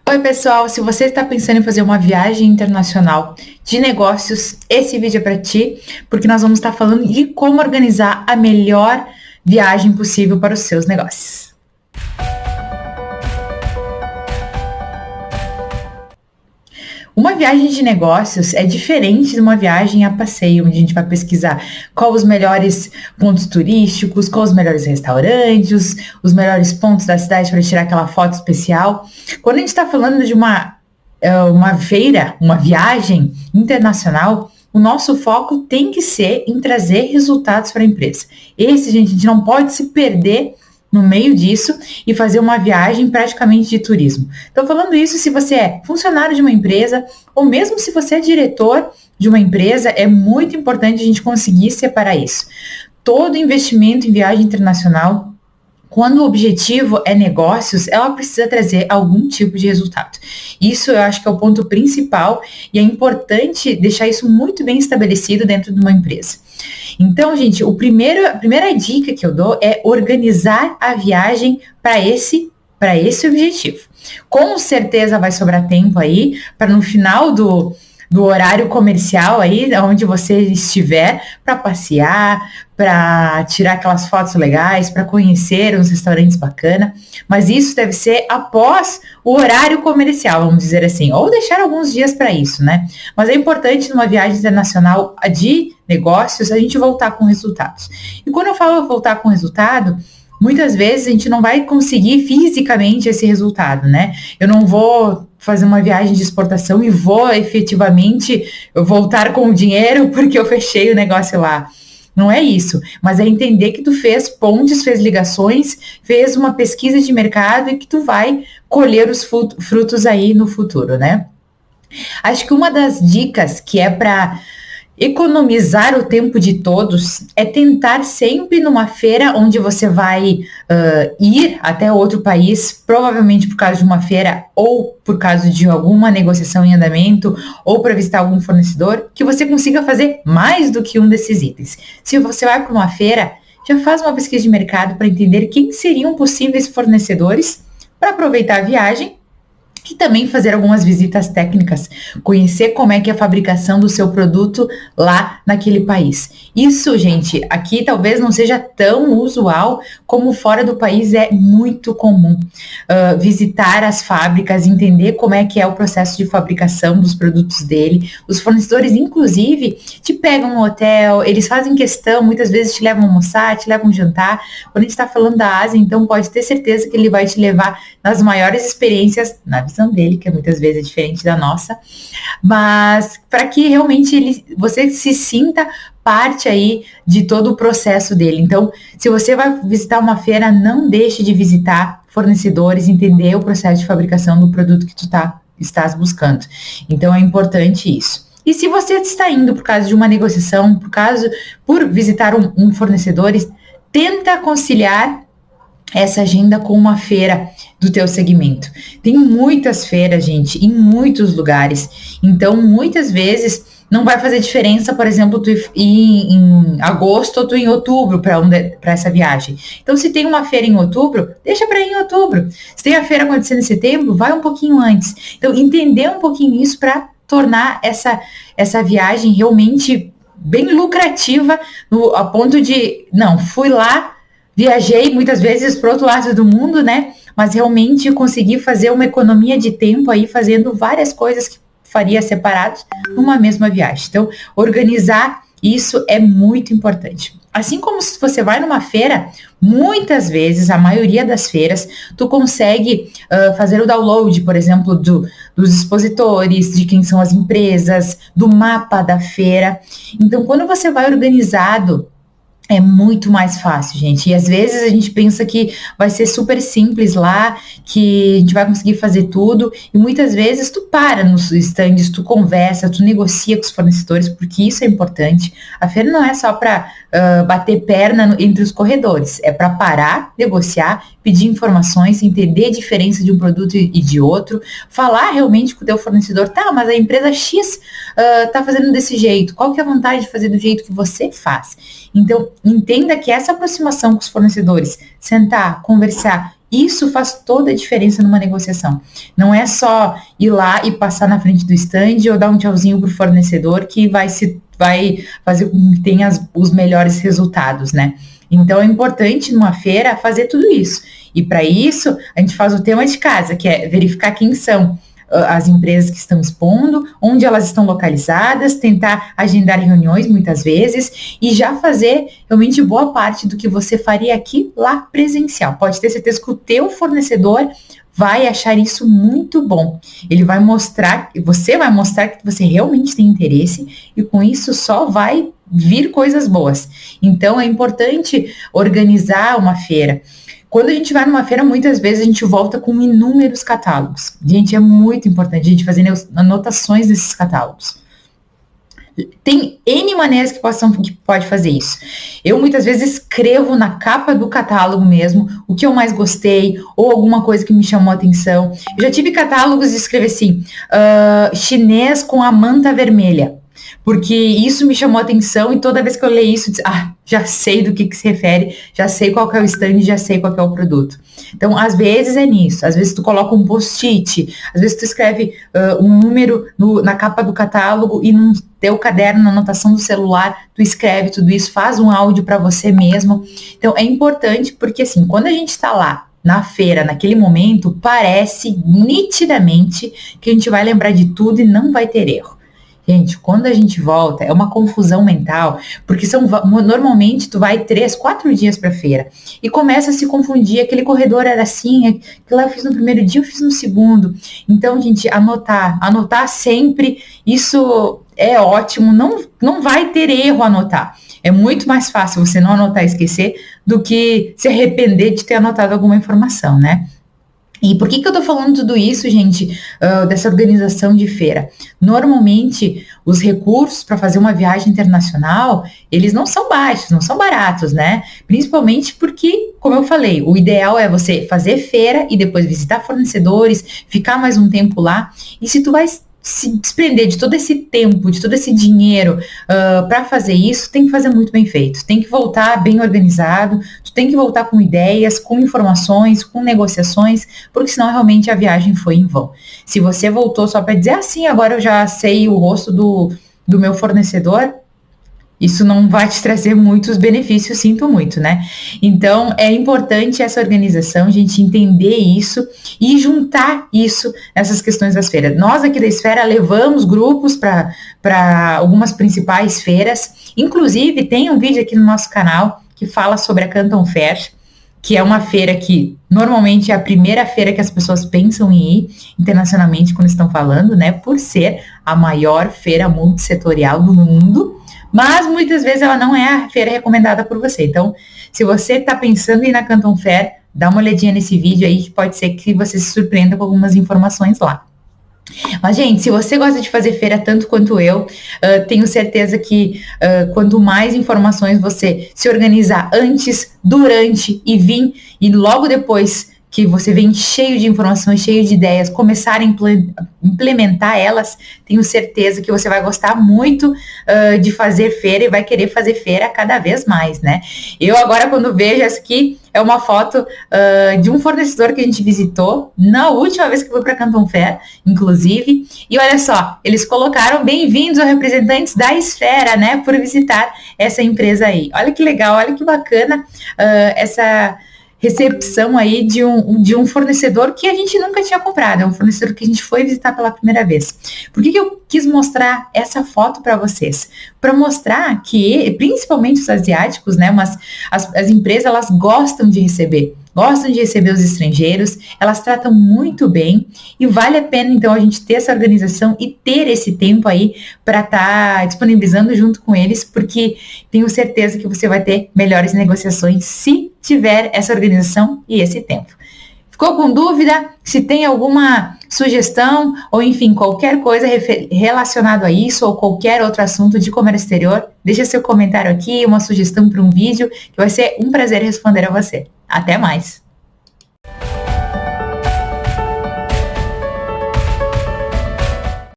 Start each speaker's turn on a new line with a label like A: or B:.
A: Oi, pessoal! Se você está pensando em fazer uma viagem internacional de negócios, esse vídeo é para ti, porque nós vamos estar falando de como organizar a melhor viagem possível para os seus negócios. Uma viagem de negócios é diferente de uma viagem a passeio, onde a gente vai pesquisar quais os melhores pontos turísticos, quais os melhores restaurantes, os melhores pontos da cidade para tirar aquela foto especial. Quando a gente está falando de uma feira, uma viagem internacional, o nosso foco tem que ser em trazer resultados para a empresa. Esse, gente, a gente não pode se perder no meio disso e fazer uma viagem praticamente de turismo. Estou falando isso se você é funcionário de uma empresa ou mesmo se você é diretor de uma empresa, é muito importante a gente conseguir separar isso. Todo investimento em viagem internacional, quando o objetivo é negócios, ela precisa trazer algum tipo de resultado. Isso eu acho que é o ponto principal e é importante deixar isso muito bem estabelecido dentro de uma empresa. Então, gente, a primeira dica que eu dou é organizar a viagem para esse objetivo. Com certeza vai sobrar tempo aí para no final do horário comercial aí, onde você estiver, para passear, para tirar aquelas fotos legais, para conhecer uns restaurantes bacanas, mas isso deve ser após o horário comercial, vamos dizer assim, ou deixar alguns dias para isso, né? Mas é importante numa viagem internacional de negócios a gente voltar com resultados. E quando eu falo voltar com resultado, muitas vezes a gente não vai conseguir fisicamente esse resultado, né? Eu não vou fazer uma viagem de exportação e vou efetivamente voltar com o dinheiro porque eu fechei o negócio lá. Não é isso, mas é entender que tu fez pontes, fez ligações, fez uma pesquisa de mercado e que tu vai colher os frutos aí no futuro, né? Acho que uma das dicas que é para economizar o tempo de todos é tentar sempre numa feira onde você vai ir até outro país, provavelmente por causa de uma feira ou por causa de alguma negociação em andamento ou para visitar algum fornecedor, que você consiga fazer mais do que um desses itens. Se você vai para uma feira, já faz uma pesquisa de mercado para entender quem seriam possíveis fornecedores para aproveitar a viagem e também fazer algumas visitas técnicas, conhecer como é que é a fabricação do seu produto lá naquele país. Isso, gente, aqui talvez não seja tão usual como fora do país é muito comum. Visitar as fábricas, entender como é que é o processo de fabricação dos produtos dele. Os fornecedores, inclusive, te pegam no hotel, eles fazem questão, muitas vezes te levam a almoçar, te levam a jantar. Quando a gente está falando da Ásia, então pode ter certeza que ele vai te levar nas maiores experiências, na visão dele, que muitas vezes é diferente da nossa, mas para que realmente você se sinta parte aí de todo o processo dele. Então, se você vai visitar uma feira, não deixe de visitar fornecedores, entender o processo de fabricação do produto que tu estás buscando. Então, é importante isso. E se você está indo por causa de uma negociação, por visitar um fornecedor, tenta conciliar essa agenda com uma feira do teu segmento. Tem muitas feiras, gente, em muitos lugares. Então, muitas vezes, não vai fazer diferença, por exemplo, tu ir em agosto ou tu ir em outubro para essa viagem. Então, se tem uma feira em outubro, deixa para ir em outubro. Se tem a feira acontecendo em setembro, vai um pouquinho antes. Então, entender um pouquinho isso para tornar essa viagem realmente bem lucrativa, a ponto de, não, fui lá, viajei muitas vezes para o outro lado do mundo, né? Mas realmente consegui fazer uma economia de tempo aí, fazendo várias coisas que faria separados numa mesma viagem. Então, organizar isso é muito importante. Assim como se você vai numa feira, muitas vezes, a maioria das feiras, tu consegue fazer o download, por exemplo, dos expositores, de quem são as empresas, do mapa da feira. Então, quando você vai organizado, é muito mais fácil, gente. E às vezes a gente pensa que vai ser super simples lá, que a gente vai conseguir fazer tudo. E muitas vezes tu para nos stands, tu conversa, tu negocia com os fornecedores, porque isso é importante. A feira não é só para bater perna entre os corredores. É para parar, negociar, pedir informações, entender a diferença de um produto e de outro, falar realmente com o teu fornecedor, tá, mas a empresa X tá fazendo desse jeito, qual que é a vantagem de fazer do jeito que você faz? Então, entenda que essa aproximação com os fornecedores, sentar, conversar Isso faz toda a diferença numa negociação. Não é só ir lá e passar na frente do stand ou dar um tchauzinho pro fornecedor que vai fazer com que tenha os melhores resultados, né? Então é importante numa feira fazer tudo isso. E para isso, a gente faz o tema de casa, que é verificar quem são as empresas que estão expondo, onde elas estão localizadas, tentar agendar reuniões muitas vezes e já fazer realmente boa parte do que você faria aqui lá presencial. Pode ter certeza que o teu fornecedor vai achar isso muito bom. Ele vai mostrar, você vai mostrar que você realmente tem interesse e com isso só vai vir coisas boas. Então é importante organizar uma feira. Quando a gente vai numa feira, muitas vezes a gente volta com inúmeros catálogos. Gente, é muito importante a gente fazer anotações desses catálogos. Tem N maneiras que pode fazer isso. Eu muitas vezes escrevo na capa do catálogo mesmo o que eu mais gostei ou alguma coisa que me chamou a atenção. Eu já tive catálogos de escrever assim, chinês com a manta vermelha. Porque isso me chamou a atenção e toda vez que eu leio isso, já sei do que se refere, já sei qual que é o stand, já sei qual que é o produto. Então, às vezes é nisso, às vezes tu coloca um post-it, às vezes tu escreve um número na capa do catálogo e no teu caderno, na anotação do celular, tu escreve tudo isso, faz um áudio para você mesmo. Então, é importante porque assim, quando a gente está lá, na feira, naquele momento, parece nitidamente que a gente vai lembrar de tudo e não vai ter erro. Gente, quando a gente volta, é uma confusão mental, porque normalmente tu vai 3, 4 dias pra feira e começa a se confundir, aquele corredor era assim, aquilo lá eu fiz no primeiro dia, eu fiz no segundo. Então, gente, anotar sempre, isso é ótimo, não vai ter erro anotar. É muito mais fácil você não anotar e esquecer do que se arrepender de ter anotado alguma informação, né? E por que eu tô falando tudo isso, gente, dessa organização de feira? Normalmente, os recursos para fazer uma viagem internacional, eles não são baixos, não são baratos, né? Principalmente porque, como eu falei, o ideal é você fazer feira e depois visitar fornecedores, ficar mais um tempo lá. E se tu vai se desprender de todo esse tempo, de todo esse dinheiro para fazer isso, tem que fazer muito bem feito. Tem que voltar bem organizado, tu tem que voltar com ideias, com informações, com negociações, porque senão realmente a viagem foi em vão. Se você voltou só para dizer assim, agora eu já sei o rosto do meu fornecedor, isso não vai te trazer muitos benefícios, sinto muito, né? Então, é importante essa organização, a gente entender isso e juntar isso nessas questões das feiras. Nós aqui da Esfera levamos grupos para algumas principais feiras, inclusive tem um vídeo aqui no nosso canal que fala sobre a Canton Fair, que é uma feira que normalmente é a primeira feira que as pessoas pensam em ir internacionalmente quando estão falando, né? Por ser a maior feira multissetorial do mundo. Mas muitas vezes ela não é a feira recomendada por você. Então, se você está pensando em ir na Canton Fair, dá uma olhadinha nesse vídeo aí, que pode ser que você se surpreenda com algumas informações lá. Mas, gente, se você gosta de fazer feira tanto quanto eu, tenho certeza que quanto mais informações você se organizar antes, durante e vir, e logo depois que você vem cheio de informações, cheio de ideias, começar a implementar elas, tenho certeza que você vai gostar muito de fazer feira e vai querer fazer feira cada vez mais, né? Eu agora, quando vejo essa aqui, é uma foto de um fornecedor que a gente visitou na última vez que fui para Canton Fair, inclusive, e olha só, eles colocaram bem-vindos aos representantes da Esfera, né, por visitar essa empresa aí. Olha que legal, olha que bacana essa recepção aí de um fornecedor que a gente nunca tinha comprado, é um fornecedor que a gente foi visitar pela primeira vez. Por que eu quis mostrar essa foto para vocês? Para mostrar que, principalmente os asiáticos, né, mas as empresas, elas gostam de receber os estrangeiros, elas tratam muito bem e vale a pena, então, a gente ter essa organização e ter esse tempo aí para estar disponibilizando junto com eles, porque tenho certeza que você vai ter melhores negociações se tiver essa organização e esse tempo. Ficou com dúvida? Se tem alguma sugestão ou, enfim, qualquer coisa relacionado a isso ou qualquer outro assunto de comércio exterior, deixa seu comentário aqui, uma sugestão para um vídeo, que vai ser um prazer responder a você. Até mais!